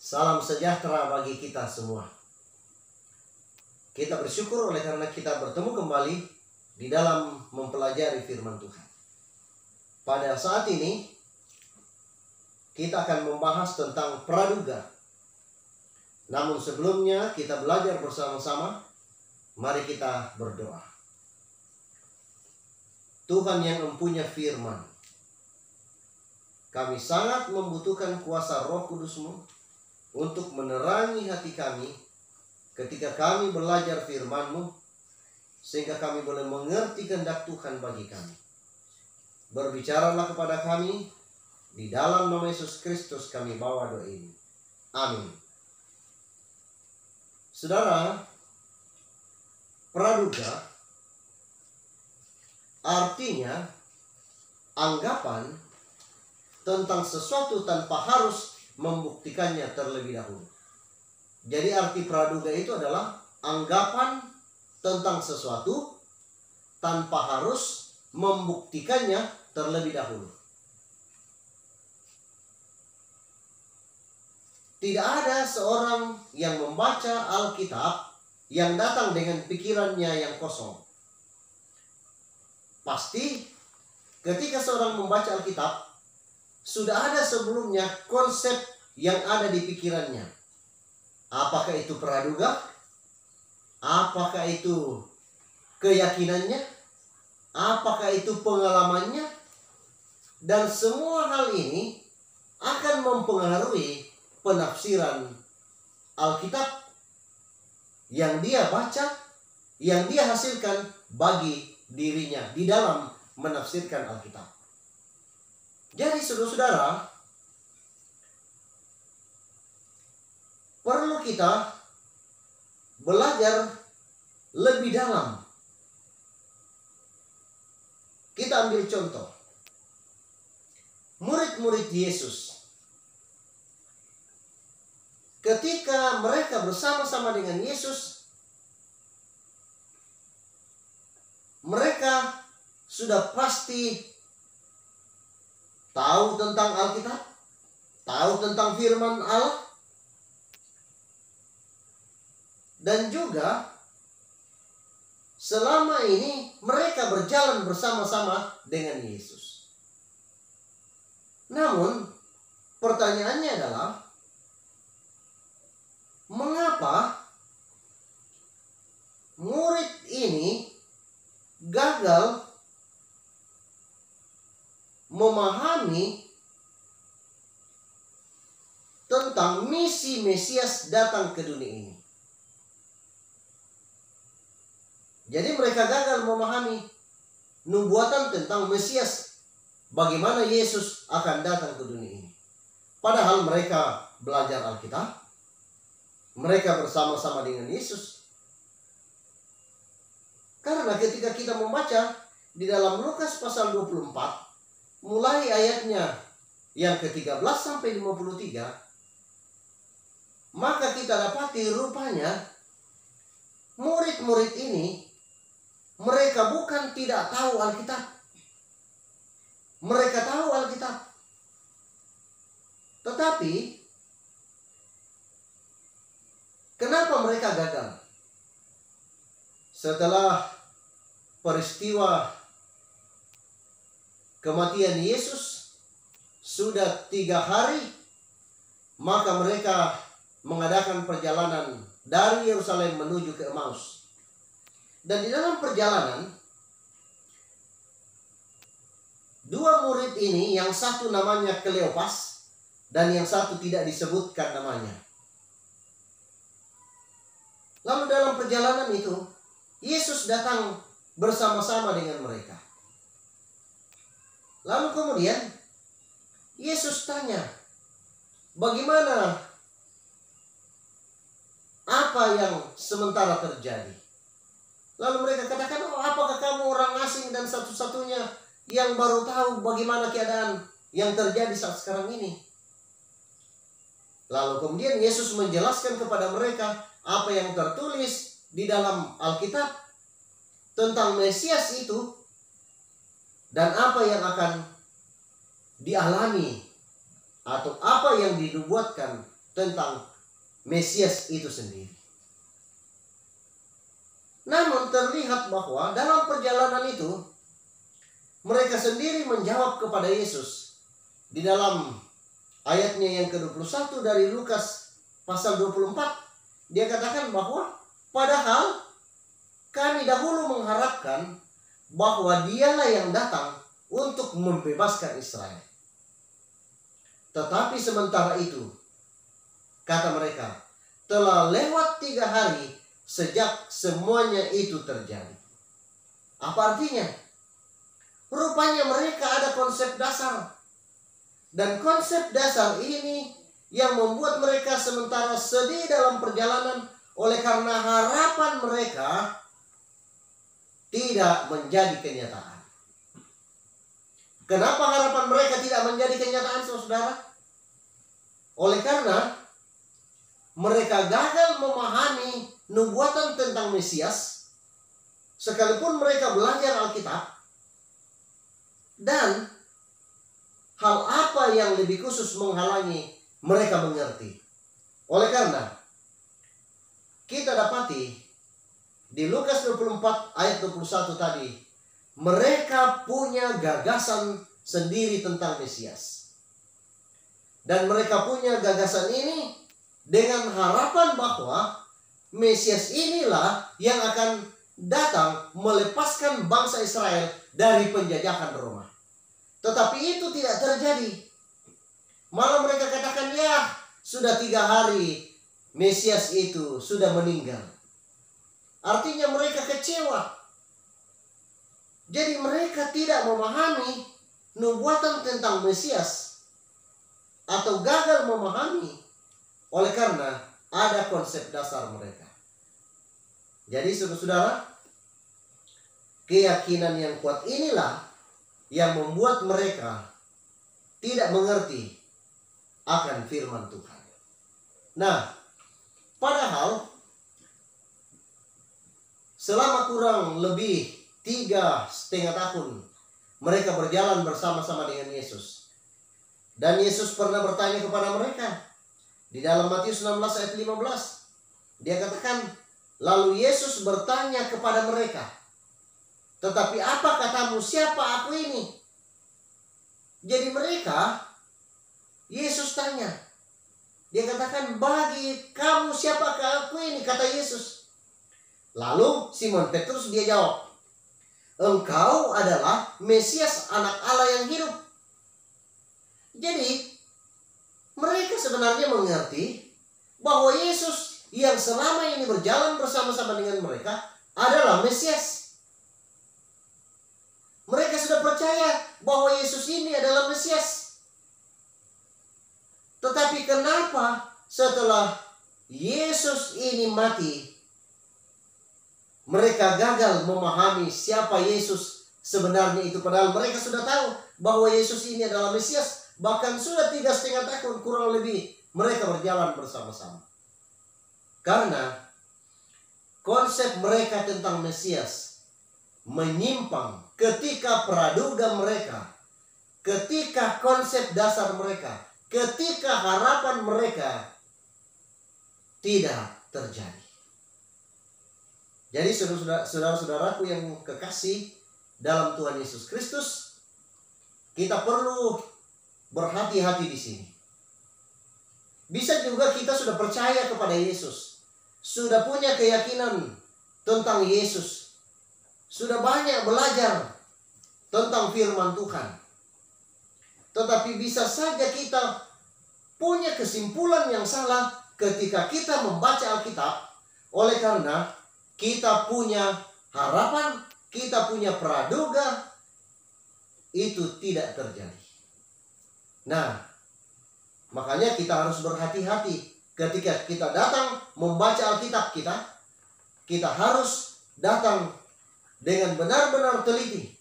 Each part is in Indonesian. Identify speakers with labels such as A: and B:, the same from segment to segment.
A: Salam sejahtera bagi kita semua. Kita bersyukur oleh karena kita bertemu kembali di dalam mempelajari firman Tuhan. Pada saat ini kita akan membahas tentang praduga. Namun sebelumnya kita belajar bersama-sama. Mari kita berdoa. Tuhan yang mempunyai firman, kami sangat membutuhkan kuasa Roh Kudus-Mu untuk menerangi hati kami ketika kami belajar firman-Mu, sehingga kami boleh mengerti kehendak Tuhan bagi kami. Berbicaralah kepada kami, di dalam nama Yesus Kristus kami bawa doa ini. Amin. Saudara, praduga artinya anggapan tentang sesuatu tanpa harus membuktikannya terlebih dahulu. Jadi arti praduga itu adalah anggapan tentang sesuatu tanpa harus membuktikannya terlebih dahulu. Tidak ada seorang yang membaca Alkitab yang datang dengan pikirannya yang kosong. Pasti ketika seorang membaca Alkitab, sudah ada sebelumnya konsep yang ada di pikirannya. Apakah itu praduga? Apakah itu keyakinannya? Apakah itu pengalamannya? Dan semua hal ini akan mempengaruhi penafsiran Alkitab yang dia baca, yang dia hasilkan bagi dirinya di dalam menafsirkan Alkitab. Jadi saudara-saudara, perlu kita belajar lebih dalam. Kita ambil contoh. Murid-murid Yesus. Ketika mereka bersama-sama dengan Yesus, mereka sudah pasti tahu tentang Alkitab, tahu tentang firman Allah, dan juga selama ini mereka berjalan bersama-sama dengan Yesus. Namun pertanyaannya adalah, mengapa murid ini gagal memahami tentang misi Mesias datang ke dunia ini? Jadi mereka gagal memahami nubuatan tentang Mesias, bagaimana Yesus akan datang ke dunia ini. Padahal mereka belajar Alkitab, mereka bersama-sama dengan Yesus. Karena ketika kita membaca di dalam Lukas pasal 24, mulai ayatnya yang ke-13 sampai 53, maka kita dapati rupanya murid-murid ini, mereka bukan tidak tahu Alkitab. Mereka tahu Alkitab. Tetapi kenapa mereka gagal? Setelah peristiwa kematian Yesus sudah 3 hari, maka mereka mengadakan perjalanan dari Yerusalem menuju ke Emmaus. Dan di dalam perjalanan, 2 murid ini, yang satu namanya Kleopas dan yang satu tidak disebutkan namanya. Lalu dalam perjalanan itu, Yesus datang bersama-sama dengan mereka. Lalu kemudian Yesus tanya, bagaimana, apa yang sementara terjadi? Lalu mereka katakan, oh, apakah kamu orang asing dan satu-satunya yang baru tahu bagaimana keadaan yang terjadi saat sekarang ini? Lalu kemudian Yesus menjelaskan kepada mereka apa yang tertulis di dalam Alkitab tentang Mesias itu, dan apa yang akan dialami atau apa yang dinubuatkan tentang Mesias itu sendiri. Namun terlihat bahwa dalam perjalanan itu mereka sendiri menjawab kepada Yesus. Di dalam ayatnya yang ke-21 dari Lukas pasal 24, dia katakan bahwa padahal kami dahulu mengharapkan bahwa dialah yang datang untuk membebaskan Israel. Tetapi sementara itu, kata mereka, telah lewat 3 hari sejak semuanya itu terjadi. Apa artinya? Rupanya mereka ada konsep dasar. Dan konsep dasar ini yang membuat mereka sementara sedih dalam perjalanan oleh karena harapan mereka tidak menjadi kenyataan. Kenapa harapan mereka tidak menjadi kenyataan, saudara? Oleh karena mereka gagal memahami nubuatan tentang Mesias, sekalipun mereka belajar Alkitab. Dan hal apa yang lebih khusus menghalangi mereka mengerti? Oleh karena kita dapati di Lukas 24 ayat 21 tadi, mereka punya gagasan sendiri tentang Mesias. Dan mereka punya gagasan ini dengan harapan bahwa Mesias inilah yang akan datang melepaskan bangsa Israel dari penjajahan Roma. Tetapi itu tidak terjadi. Malah mereka katakan, ya sudah 3 hari Mesias itu sudah meninggal. Artinya mereka kecewa. Jadi mereka tidak memahami nubuatan tentang Mesias, atau gagal memahami oleh karena ada konsep dasar mereka. Jadi saudara-saudara, keyakinan yang kuat inilah yang membuat mereka tidak mengerti akan firman Tuhan. Nah, padahal selama kurang lebih 3,5 tahun mereka berjalan bersama-sama dengan Yesus. Dan Yesus pernah bertanya kepada mereka. Di dalam Matius 16 ayat 15. Dia katakan, lalu Yesus bertanya kepada mereka, tetapi apa katamu, siapa aku ini? Jadi mereka, Yesus tanya. Dia katakan, bagi kamu siapakah aku ini? Kata Yesus. Lalu Simon Petrus dia jawab, engkau adalah Mesias, anak Allah yang hidup. Jadi mereka sebenarnya mengerti bahwa Yesus yang selama ini berjalan bersama-sama dengan mereka adalah Mesias. Mereka sudah percaya bahwa Yesus ini adalah Mesias. Tetapi kenapa setelah Yesus ini mati, mereka gagal memahami siapa Yesus sebenarnya itu? Padahal mereka sudah tahu bahwa Yesus ini adalah Mesias. Bahkan sudah 3,5 tahun kurang lebih mereka berjalan bersama-sama. Karena konsep mereka tentang Mesias menyimpang ketika praduga mereka, ketika konsep dasar mereka, ketika harapan mereka tidak terjadi. Jadi saudara-saudaraku yang kekasih dalam Tuhan Yesus Kristus, kita perlu berhati-hati di sini. Bisa juga kita sudah percaya kepada Yesus, sudah punya keyakinan tentang Yesus, sudah banyak belajar tentang firman Tuhan. Tetapi bisa saja kita punya kesimpulan yang salah ketika kita membaca Alkitab, oleh karena kita punya harapan, kita punya praduga, itu tidak terjadi. Nah, makanya kita harus berhati-hati ketika kita datang membaca Alkitab kita. Kita harus datang dengan benar-benar teliti.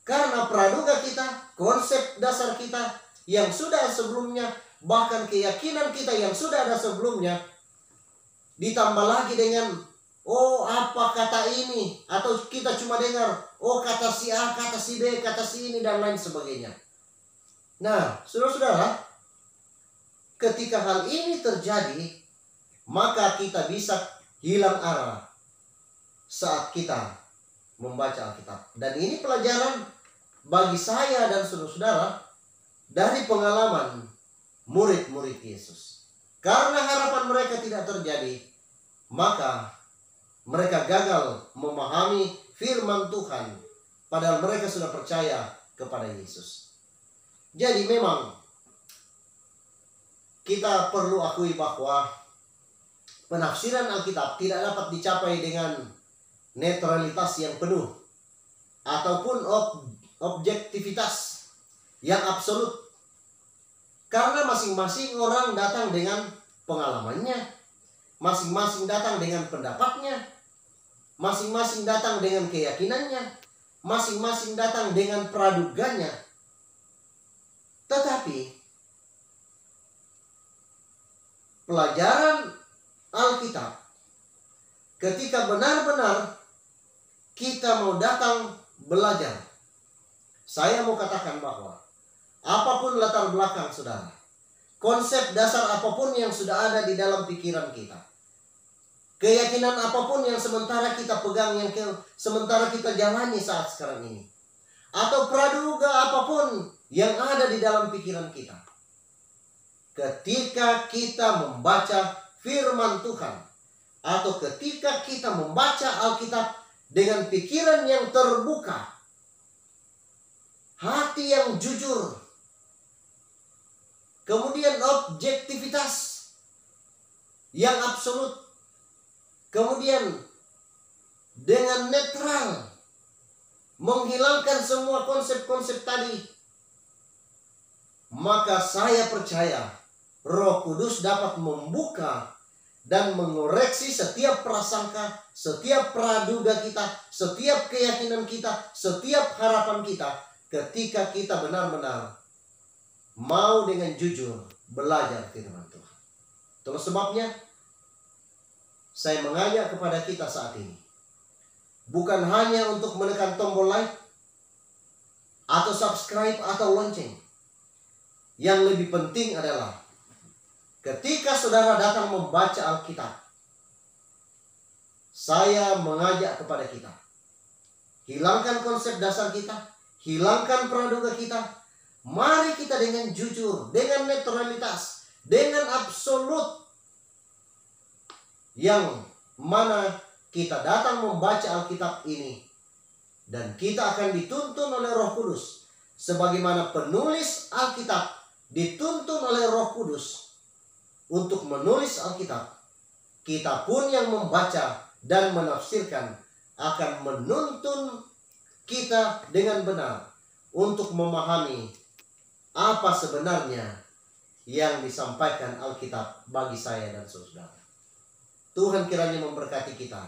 A: Karena praduga kita, konsep dasar kita yang sudah sebelumnya, bahkan keyakinan kita yang sudah ada sebelumnya, ditambah lagi dengan oh apa kata ini, atau kita cuma dengar oh kata si A, kata si B, kata si ini dan lain sebagainya. Nah, saudara-saudara, ketika ketika hal ini terjadi, maka kita bisa hilang arah saat kita membaca Alkitab. Dan ini pelajaran bagi saya dan saudara-saudara dari pengalaman murid-murid Yesus. Karena harapan mereka tidak terjadi, maka mereka gagal memahami firman Tuhan, padahal mereka sudah percaya kepada Yesus. Jadi memang kita perlu akui bahwa penafsiran Alkitab tidak dapat dicapai dengan netralitas yang penuh ataupun objektivitas yang absolut. Karena masing-masing orang datang dengan pengalamannya, masing-masing datang dengan pendapatnya, masing-masing datang dengan keyakinannya, masing-masing datang dengan praduganya. Tetapi pelajaran Alkitab, ketika benar-benar kita mau datang belajar, saya mau katakan bahwa apapun latar belakang saudara, konsep dasar apapun yang sudah ada di dalam pikiran kita, keyakinan apapun yang sementara kita pegang, yang sementara kita jalani saat sekarang ini, atau praduga apapun yang ada di dalam pikiran kita, ketika kita membaca firman Tuhan, atau ketika kita membaca Alkitab dengan pikiran yang terbuka, hati yang jujur, kemudian objektivitas yang absolut, kemudian dengan netral, menghilangkan semua konsep-konsep tadi, maka saya percaya Roh Kudus dapat membuka dan mengoreksi setiap prasangka, setiap praduga kita, setiap keyakinan kita, setiap harapan kita, ketika kita benar-benar mau dengan jujur belajar firman Tuhan. Itulah sebabnya saya mengajak kepada kita saat ini, bukan hanya untuk menekan tombol like atau subscribe atau lonceng. Yang lebih penting adalah ketika saudara datang membaca Alkitab, saya mengajak kepada kita, hilangkan konsep dasar kita, hilangkan praduga kita. Mari kita dengan jujur, dengan netralitas, dengan absolut, yang mana kita datang membaca Alkitab ini, dan kita akan dituntun oleh Roh Kudus, sebagaimana penulis Alkitab dituntun oleh Roh Kudus untuk menulis Alkitab. Kita pun yang membaca dan menafsirkan akan menuntun kita dengan benar untuk memahami apa sebenarnya yang disampaikan Alkitab bagi saya dan saudara. Tuhan kiranya memberkati kita.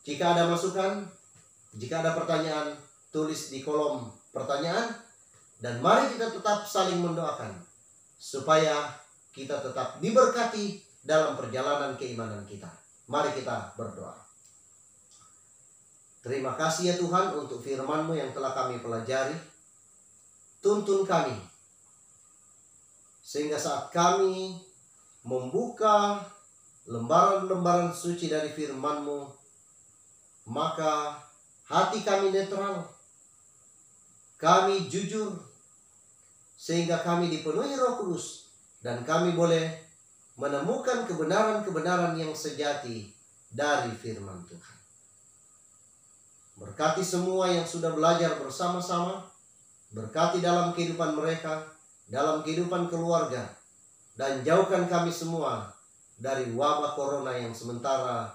A: Jika ada masukan, jika ada pertanyaan, tulis di kolom pertanyaan. Dan mari kita tetap saling mendoakan, supaya kita tetap diberkati dalam perjalanan keimanan kita. Mari kita berdoa. Terima kasih ya Tuhan untuk firman-Mu yang telah kami pelajari. Tuntun kami, sehingga saat kami membuka lembaran-lembaran suci dari firman-Mu, maka hati kami netral, kami jujur, sehingga kami dipenuhi Roh Kudus, dan kami boleh menemukan kebenaran-kebenaran yang sejati dari firman Tuhan. Berkati semua yang sudah belajar bersama-sama, berkati dalam kehidupan mereka, dalam kehidupan keluarga, dan jauhkan kami semua dari wabah corona yang sementara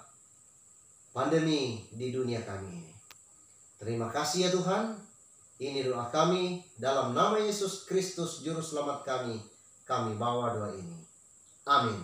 A: pandemi di dunia kami ini. Terima kasih ya Tuhan. Ini doa kami dalam nama Yesus Kristus Juru Selamat kami bawa doa ini. Amin.